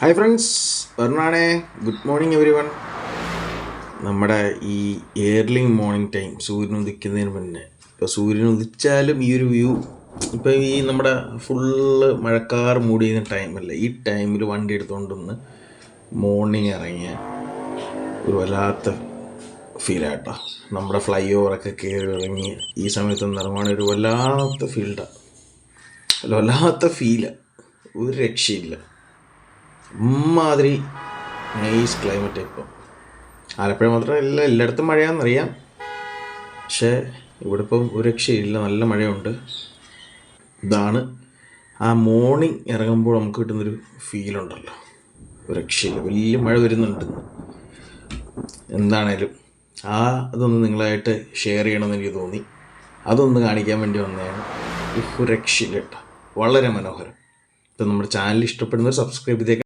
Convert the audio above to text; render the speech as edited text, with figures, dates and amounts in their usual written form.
Hi friends, പറഞ്ഞാണേ. Good morning everyone. നമ്മുടെ ഈ ഏർലി മോർണിംഗ് ടൈം, സൂര്യൻ ഉദിക്കുന്നതിന് മുന്നേ, ഇപ്പോൾ സൂര്യൻ ഉദിച്ചാലും ഈ ഒരു വ്യൂ, ഇപ്പോൾ ഈ നമ്മുടെ ഫുള്ള് മഴക്കാർ മൂടിയുന്ന ടൈമല്ലേ, ഈ ടൈമിൽ വണ്ടി എടുത്തുകൊണ്ടൊന്ന് മോർണിംഗ് ഇറങ്ങിയ ഒരു വല്ലാത്ത ഫീലാട്ടോ. നമ്മുടെ ഫ്ലൈ ഓവറൊക്കെ കയറി ഇറങ്ങി ഈ സമയത്തൊന്ന് ഇറങ്ങുവാണെങ്കിൽ ഒരു വല്ലാത്ത ഫീൽഡാണ്, വല്ലാത്ത ഫീലാണ്, ഒരു രക്ഷയില്ല. അമ്മാതിരി നൈസ് ക്ലൈമറ്റ്. ഇപ്പം ആലപ്പുഴ മാത്രമല്ല, എല്ലായിടത്തും മഴയാണെന്നറിയാം, പക്ഷേ ഇവിടെ ഇപ്പം ഒരു രക്ഷയില്ല, നല്ല മഴയുണ്ട്. ഇതാണ് ആ മോർണിംഗ് ഇറങ്ങുമ്പോൾ നമുക്ക് കിട്ടുന്നൊരു ഫീലുണ്ടല്ലോ, ഒരു രക്ഷയില്ല. വലിയ മഴ വരുന്നുണ്ട്. എന്താണേലും അതൊന്ന് നിങ്ങളായിട്ട് ഷെയർ ചെയ്യണമെന്ന് എനിക്ക് തോന്നി. അതൊന്ന് കാണിക്കാൻ വേണ്ടി വന്നതാണ്. ഒരു രക്ഷയില്ല കേട്ടോ, വളരെ മനോഹരം. ഇപ്പം നമ്മുടെ ചാനൽ ഇഷ്ടപ്പെടുന്നവർ സബ്സ്ക്രൈബ് ചെയ്തേക്കാം.